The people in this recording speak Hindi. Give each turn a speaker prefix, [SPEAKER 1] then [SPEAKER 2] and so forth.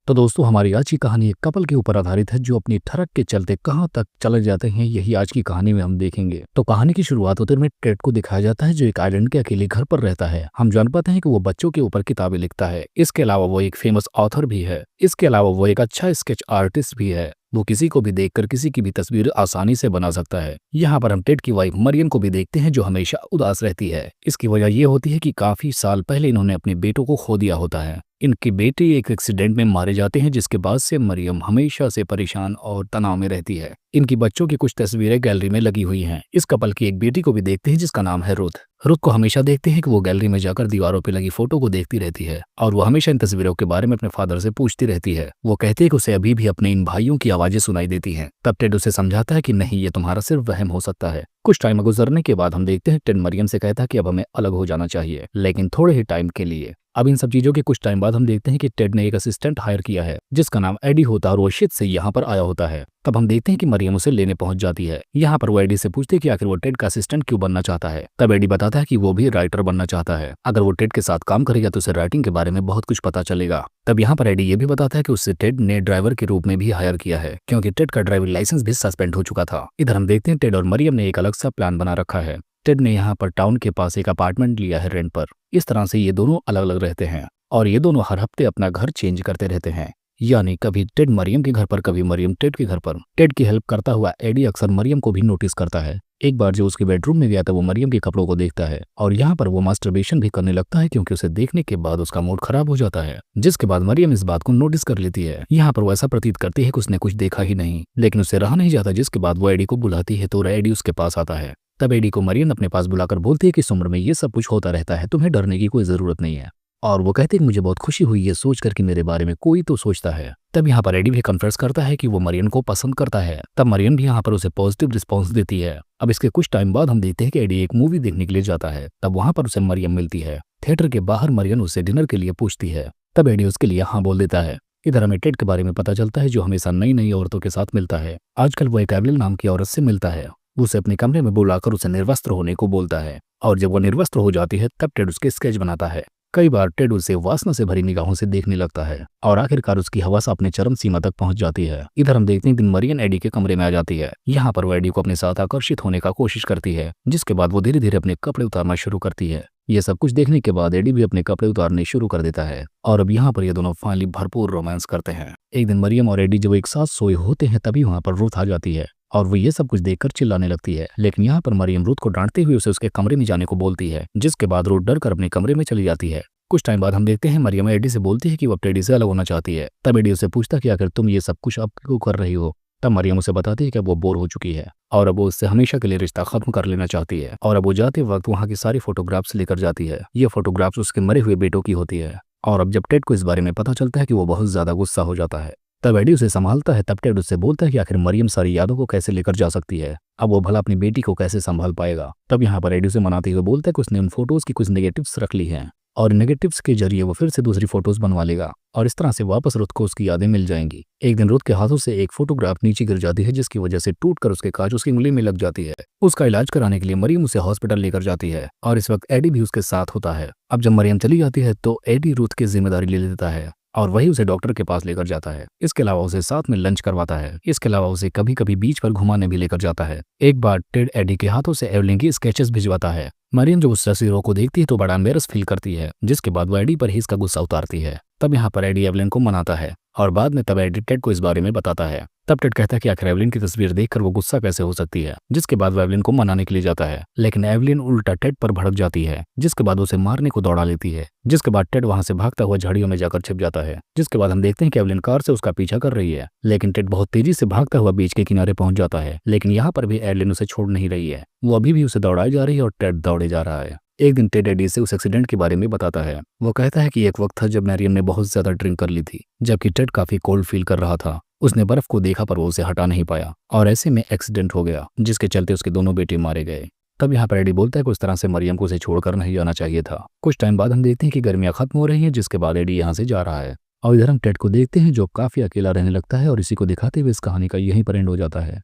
[SPEAKER 1] तो दोस्तों हमारी आज की कहानी एक कपल के ऊपर आधारित है जो अपनी ठरक के चलते कहाँ तक चले जाते हैं, यही आज की कहानी में हम देखेंगे। तो कहानी की शुरुआत होते में टेड को दिखाया जाता है जो एक आइलैंड के अकेले घर पर रहता है। हम जान पाते हैं कि वो बच्चों के ऊपर किताबें लिखता है। इसके अलावा वो एक फेमस ऑथर भी है। इसके अलावा वो एक अच्छा स्केच आर्टिस्ट भी है। वो किसी को भी देखकर किसी की भी तस्वीर आसानी से बना सकता है। यहाँ पर हम टेड की वाइफ मरियम को भी देखते हैं जो हमेशा उदास रहती है। इसकी वजह ये होती है कि काफी साल पहले इन्होंने अपने बेटों को खो दिया होता है। इनके बेटे एक एक्सीडेंट में मारे जाते हैं, जिसके बाद से मरियम हमेशा से परेशान और तनाव में रहती है। इनकी बच्चों की कुछ तस्वीरें गैलरी में लगी हुई हैं। इस कपल की एक बेटी को भी देखते हैं जिसका नाम है रुथ। रुथ को हमेशा देखते हैं कि वो गैलरी में जाकर दीवारों पे लगी फोटो को देखती रहती है और वो हमेशा इन तस्वीरों के बारे में अपने फादर से पूछती रहती है। वो कहते हैं कि उसे अभी भी अपने इन भाइयों की आवाजें सुनाई देती हैं। तब टेड उसे समझाता है कि नहीं, ये तुम्हारा सिर्फ वहम हो सकता है। कुछ टाइम गुजरने के बाद हम देखते हैं टेड मरियम से कहता है कि अब हमें अलग हो जाना चाहिए, लेकिन थोड़े ही टाइम के लिए। अब इन सब चीजों के कुछ टाइम बाद हम देखते हैं कि टेड ने एक असिस्टेंट हायर किया है जिसका नाम एडी होता है और वो शिट से यहाँ पर आया होता है। तब हम देखते हैं कि मरियम उसे लेने पहुंच जाती है। यहाँ पर वो एडी से पूछती है कि आखिर वो टेड का असिस्टेंट क्यों बनना चाहता है। तब एडी बताता है कि वो भी राइटर बनना चाहता है। अगर वो टेड के साथ काम करेगा तो उसे राइटिंग के बारे में बहुत कुछ पता चलेगा। तब यहाँ पर एडी ये भी बताता है कि उससे टेड ने ड्राइवर के रूप में भी हायर किया है क्योंकि टेड का ड्राइविंग लाइसेंस भी सस्पेंड हो चुका था। इधर हम देखते हैं टेड और मरियम ने एक अलग सा प्लान बना रखा है। टेड ने यहाँ पर टाउन के पास एक अपार्टमेंट लिया है रेंट पर। इस तरह से ये दोनों अलग अलग रहते हैं और ये दोनों हर हफ्ते अपना घर चेंज करते रहते हैं। यानी कभी टेड मरियम के घर पर, कभी मरियम टेड के घर पर। टेड की हेल्प करता हुआ एडी अक्सर मरियम को भी नोटिस करता है। एक बार जो उसके बेडरूम में गया था वो मरियम के कपड़ों को देखता है और यहाँ पर वो मास्टरबेशन भी करने लगता है क्योंकि उसे देखने के बाद उसका मूड खराब हो जाता है। जिसके बाद मरियम इस बात को नोटिस कर लेती है। यहाँ पर वो ऐसा प्रतीत करती है कि उसने कुछ देखा ही नहीं, लेकिन उसे रहा नहीं जाता। जिसके बाद वो एडी को बुलाती है तो एडी उसके पास आता है। तब एडी को मरियम अपने पास बुलाकर बोलती है कि इस उम्र में ये सब कुछ होता रहता है, तुम्हें डरने की कोई जरूरत नहीं है। और वो कहते हैं कि मुझे बहुत खुशी हुई ये सोचकर कि मेरे बारे में कोई तो सोचता है। तब यहाँ पर एडी भी कन्फेस करता है कि वो मरियम को पसंद करता है। तब मरियम भी यहाँ पर उसे पॉजिटिव रिस्पॉन्स देती है। अब इसके कुछ टाइम बाद हम देखते हैं कि एडी एक मूवी देखने के लिए जाता है। तब वहाँ पर उसे मरियम मिलती है। थिएटर के बाहर मरियम उससे डिनर के लिए पूछती है। तब एडी उसके लिए हाँ बोल देता है। इधर हमें टेड के बारे में पता चलता है जो हमेशा नई नई औरतों के साथ मिलता है। आजकल वो एक एवलिन नाम की औरत से मिलता है। उसे अपने कमरे में बुलाकर उसे निर्वस्त्र होने को बोलता है और जब वो निर्वस्त्र हो जाती है तब टेड उसके स्केच बनाता है। कई बार टेड उसे वासना से भरी निगाहों से देखने लगता है और आखिरकार उसकी हवस अपने चरम सीमा तक पहुंच जाती है। इधर हम देखते हैं कि मरियम एडी के कमरे में आ जाती है। यहाँ पर वो एडी को अपने साथ आकर्षित होने का कोशिश करती है, जिसके बाद वो धीरे धीरे अपने कपड़े उतारना शुरू करती है। ये सब कुछ देखने के बाद एडी भी अपने कपड़े उतारने शुरू कर देता है और अब यहाँ पर ये दोनों फाइनली भरपूर रोमांस करते हैं। एक दिन मरियम और एडी जब एक साथ सोए होते हैं तभी वहाँ पर रुथ आ जाती है और वो ये सब कुछ देखकर चिल्लाने लगती है। लेकिन यहाँ पर मरियम रुथ को डांटते हुए उसे उसके कमरे में जाने को बोलती है, जिसके बाद रुथ डर कर अपने कमरे में चली जाती है। कुछ टाइम बाद हम देखते हैं मरियम एडी से बोलती है कि वो टेडी से अलग होना चाहती है। तब एडी उसे पूछता कि आखिर तुम ये सब कुछ अब क्यों कर रही हो। तब मरियम उसे बताती है कि अब वो बोर हो चुकी है और अब वो उससे हमेशा के लिए रिश्ता खत्म कर लेना चाहती है। और अब वो जाते वक्त वहाँ की सारी फोटोग्राफ्स लेकर जाती है। ये फोटोग्राफ्स उसके मरे हुए बेटों की होती है। और अब जब टेड को इस बारे में पता चलता है कि वो बहुत ज्यादा गुस्सा हो जाता है। तब एडी उसे संभालता है। तब टेड उससे बोलता है कि आखिर मरियम सारी यादों को कैसे लेकर जा सकती है, अब वो भला अपनी बेटी को कैसे संभाल पाएगा। तब यहाँ पर एडी उसे मनाते हुए बोलता है कि उसने उन फोटोज की कुछ नेगेटिव्स रख ली हैं और नेगेटिव्स के जरिए वो फिर से दूसरी फोटोज बनवा लेगा और इस तरह से वापस रुथ को उसकी यादें मिल जाएंगी। एक दिन रुथ के हाथों से एक फोटोग्राफ नीचे गिर जाती है, जिसकी वजह से टूटकर उसके कांच उसकी उंगली में लग जाती है। उसका इलाज कराने के लिए मरियम उसे हॉस्पिटल लेकर जाती है और इस वक्त एडी भी उसके साथ होता है। अब जब मरियम चली जाती है तो एडी रुथ की जिम्मेदारी ले लेता है और वही उसे डॉक्टर के पास लेकर जाता है। इसके अलावा उसे साथ में लंच करवाता है। इसके अलावा उसे कभी कभी बीच पर घुमाने भी लेकर जाता है। एक बार टेड एडी के हाथों से एवलिन की स्केचेस भिजवाता है। मरियम जब उस तस्वीरों को देखती है तो बड़ा एम्बेरस फील करती है, जिसके बाद वो एडी पर ही इसका गुस्सा उतारती है। तब यहाँ पर एडी एवलिन को मनाता है और बाद में तब एडी टेड को इस बारे में बताता है। तब टेड कहता है कि आखिर एवलिन की तस्वीर देखकर वो गुस्सा कैसे हो सकती है, जिसके बाद वो एवलिन को मनाने के लिए जाता है। लेकिन एवलिन उल्टा टेड पर भड़क जाती है, जिसके बाद उसे मारने को दौड़ा लेती है। जिसके बाद टेड वहां से भागता हुआ झाड़ियों में जाकर छिप जाता है। जिसके बाद हम देखते हैं कि एवलिन कार से उसका पीछा कर रही है, लेकिन टेड बहुत तेजी से भागता हुआ बीच के किनारे पहुंच जाता है। लेकिन यहाँ पर भी एवलिन उसे छोड़ नहीं रही है, वो अभी भी उसे दौड़ाई जा रही है और टेड दौड़े जा रहा है। एक दिन टेड एडी से उस एक्सीडेंट के बारे में बताता है। वो कहता है कि एक वक्त था जब मरियम ने बहुत ज्यादा ड्रिंक कर ली थी, जबकि टेड काफी कोल्ड फील कर रहा था। उसने बर्फ को देखा पर वो उसे हटा नहीं पाया और ऐसे में एक्सीडेंट हो गया, जिसके चलते उसके दोनों बेटे मारे गए। तब यहाँ पर एडी बोलता है कि उस तरह से मरियम को उसे छोड़कर नहीं जाना चाहिए था। कुछ टाइम बाद हम देखते हैं कि गर्मियां खत्म हो रही हैं, जिसके बाद एडी यहाँ से जा रहा है और इधर हम टेड को देखते हैं जो काफी अकेला रहने लगता है और इसी को दिखाते हुए इस कहानी का यहीं पर एंड हो जाता है।